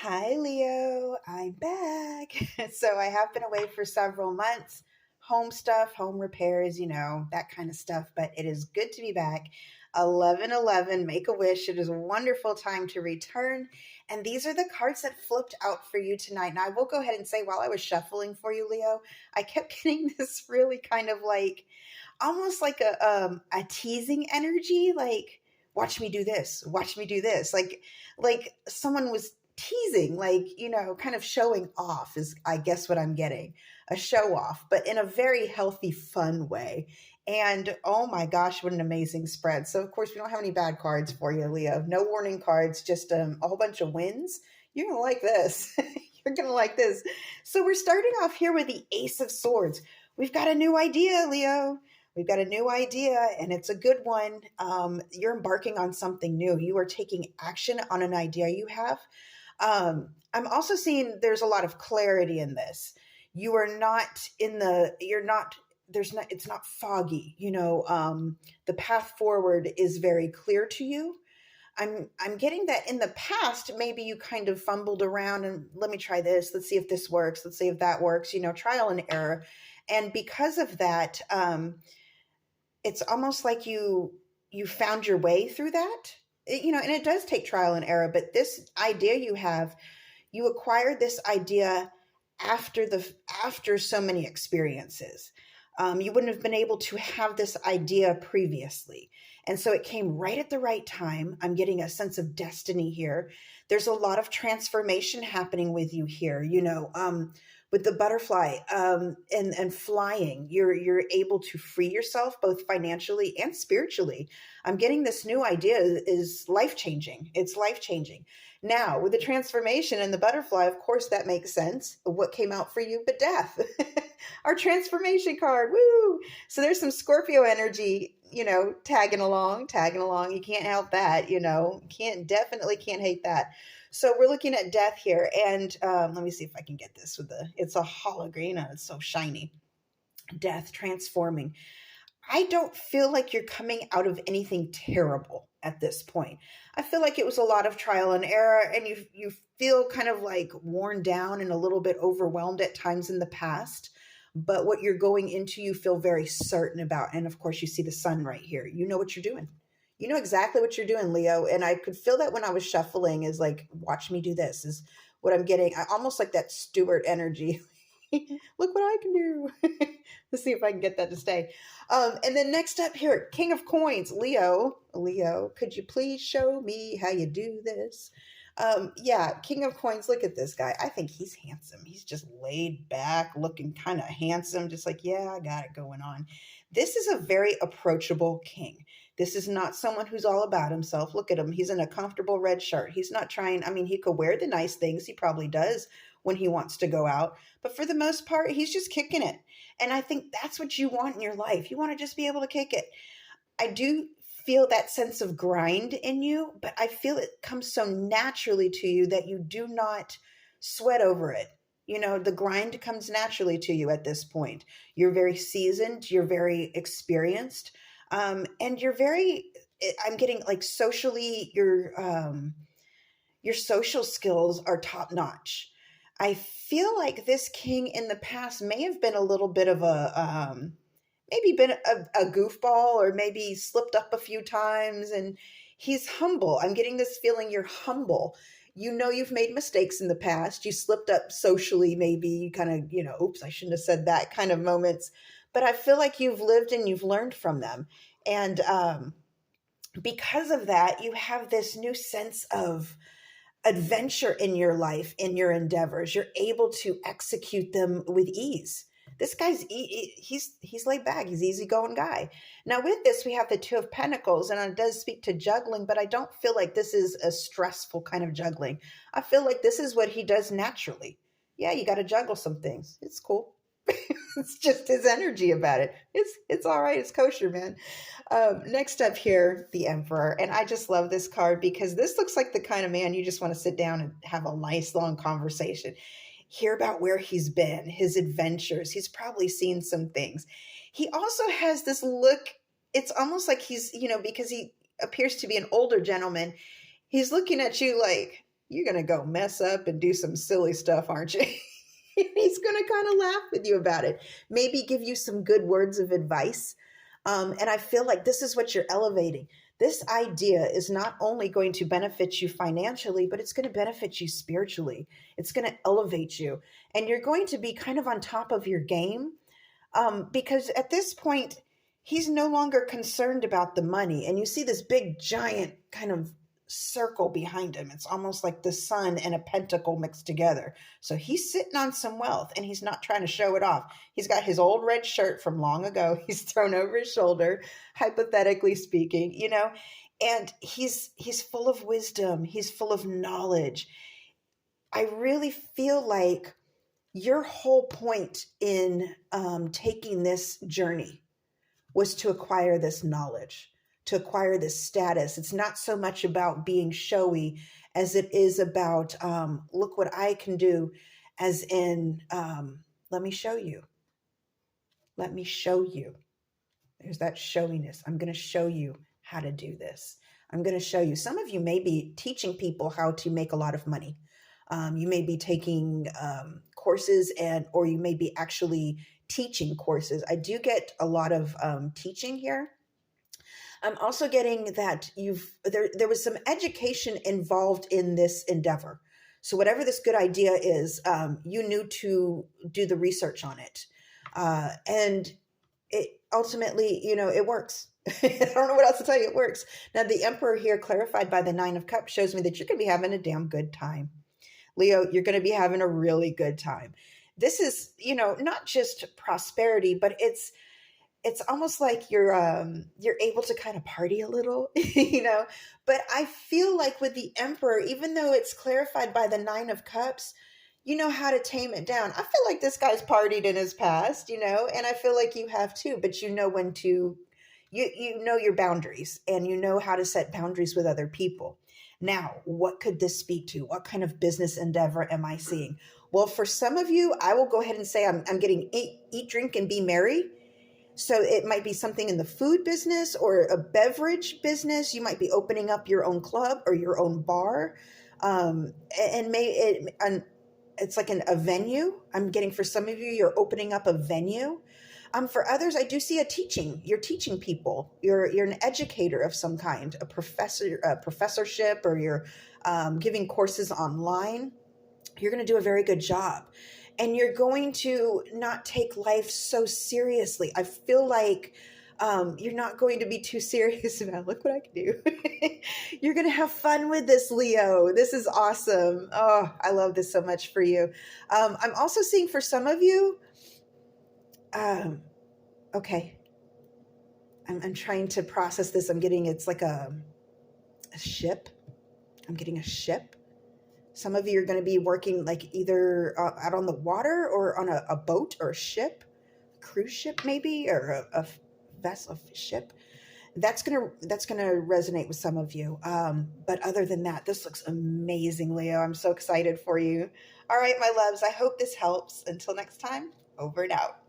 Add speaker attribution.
Speaker 1: Hi, Leo. I'm back. So I have been away for several months. Home stuff, home repairs, that kind of stuff. But it is good to be back. 1111, make a wish. It is a wonderful time to return. And these are the cards that flipped out for you tonight. Now, I will go ahead and say while I was shuffling for you, Leo, I kept getting this really kind of like almost like a teasing energy, like watch me do this, watch me do this, like someone was teasing, like kind of showing off is I guess what I'm getting, a show off, but in a very healthy, fun way. And oh my gosh, what an amazing spread. So of course we don't have any bad cards for you, Leo. No warning cards, just a whole bunch of wins. You're gonna like this. You're gonna like this. So we're starting off here with the Ace of Swords. We've got a new idea, Leo. We've got a new idea, and it's a good one. You're embarking on something new. You are taking action on an idea you have. I'm also seeing there's a lot of clarity in this. You are not in the, you're not, there's not, it's not foggy. The path forward is very clear to you. I'm getting that in the past, maybe you kind of fumbled around and let me try this. Let's see if this works. Let's see if that works, trial and error. And because of that, it's almost like you found your way through that. And it does take trial and error, but this idea you have, you acquired this idea after so many experiences. You wouldn't have been able to have this idea previously, and so it came right at the right time. I'm getting a sense of destiny here. There's a lot of transformation happening with you here, with the butterfly, and flying. You're able to free yourself both financially and spiritually. I'm getting this new idea is life changing. It's life changing. Now, with the transformation and the butterfly, of course, that makes sense. What came out for you but death? Our transformation card. Woo! So there's some Scorpio energy, tagging along, tagging along. You can't help that, definitely can't hate that. So we're looking at death here. And let me see if I can get this it's a hologram and it's so shiny. Death transforming. I don't feel like you're coming out of anything terrible at this point. I feel like it was a lot of trial and error, and you feel kind of like worn down and a little bit overwhelmed at times in the past. But what you're going into, you feel very certain about. And of course, you see the sun right here. You know what you're doing. You know exactly what you're doing, Leo. And I could feel that when I was shuffling, is like, watch me do this, is what I'm getting. I almost like that Stewart energy. Look what I can do. Let's see if I can get that to stay. And then next up here, King of Coins, Leo. Leo, could you please show me how you do this? Yeah, King of Coins, look at this guy. I think he's handsome. He's just laid back, looking kind of handsome, just like, yeah, I got it going on. This is a very approachable king. This is not someone who's all about himself. Look at him. He's in a comfortable red shirt. He's not trying, he could wear the nice things. He probably does when he wants to go out. But for the most part, he's just kicking it. And I think that's what you want in your life. You want to just be able to kick it. I do feel that sense of grind in you, but I feel it comes so naturally to you that you do not sweat over it. The grind comes naturally to you at this point. You're very seasoned, you're very experienced, and you're very, I'm getting like socially, your social skills are top notch. I feel like this king in the past may have been a little bit of maybe been a goofball, or maybe slipped up a few times, and he's humble. I'm getting this feeling you're humble. You've made mistakes in the past. You slipped up socially, maybe you kind of, oops, I shouldn't have said that kind of moments. But I feel like you've lived and you've learned from them. And because of that, you have this new sense of adventure in your life, in your endeavors. You're able to execute them with ease. This guy's he's laid back. He's easygoing guy. Now with this, we have the Two of Pentacles, and it does speak to juggling, but I don't feel like this is a stressful kind of juggling. I feel like this is what he does naturally. Yeah, you got to juggle some things. It's cool. It's just his energy about it. It's all right. It's kosher, man. Next up here, the Emperor. And I just love this card because this looks like the kind of man you just want to sit down and have a nice long conversation. Hear about where he's been, his adventures. He's probably seen some things. He also has this look. It's almost like he's, because he appears to be an older gentleman. He's looking at you like, you're going to go mess up and do some silly stuff, aren't you? He's going to kind of laugh with you about it, maybe give you some good words of advice. And I feel like this is what you're elevating. This idea is not only going to benefit you financially, but it's going to benefit you spiritually. It's going to elevate you. And you're going to be kind of on top of your game, because at this point, he's no longer concerned about the money. And you see this big, giant kind of circle behind him. It's almost like the sun and a pentacle mixed together. So he's sitting on some wealth and he's not trying to show it off. He's got his old red shirt from long ago. He's thrown over his shoulder, hypothetically speaking, and he's full of wisdom. He's full of knowledge. I really feel like your whole point in taking this journey was to acquire this knowledge, to acquire this status. It's not so much about being showy as it is about, look what I can do, as in, let me show you. Let me show you. There's that showiness. I'm going to show you how to do this. I'm going to show you. Some of you may be teaching people how to make a lot of money. You may be taking courses or you may be actually teaching courses. I do get a lot of teaching here. I'm also getting that there was some education involved in this endeavor. So whatever this good idea is, you knew to do the research on it. And it ultimately, it works. I don't know what else to tell you. It works. Now, the Emperor here, clarified by the Nine of Cups, shows me that you're going to be having a damn good time. Leo, you're going to be having a really good time. This is, not just prosperity, but it's almost like you're able to kind of party a little, But I feel like with the Emperor, even though it's clarified by the Nine of Cups, you know how to tame it down. I feel like this guy's partied in his past, and I feel like you have too, but you know when to, you know your boundaries, and you know how to set boundaries with other people. Now, what could this speak to? What kind of business endeavor am I seeing? Well, for some of you, I will go ahead and say I'm getting eat, drink, and be merry. So it might be something in the food business or a beverage business. You might be opening up your own club or your own bar. And it's like a venue. I'm getting, for some of you, you're opening up a venue. For others, I do see you're teaching people. You're an educator of some kind, a professorship, or you're giving courses online. You're going to do a very good job. And you're going to not take life so seriously. I feel like you're not going to be too serious about, look what I can do. You're going to have fun with this, Leo. This is awesome. Oh, I love this so much for you. I'm also seeing for some of you, okay. I'm trying to process this. It's like a ship. I'm getting a ship. Some of you are going to be working like either out on the water or on a boat or a ship, a cruise ship maybe, or a vessel ship. That's gonna resonate with some of you. But other than that, this looks amazing, Leo. I'm so excited for you. All right, my loves, I hope this helps. Until next time, over and out.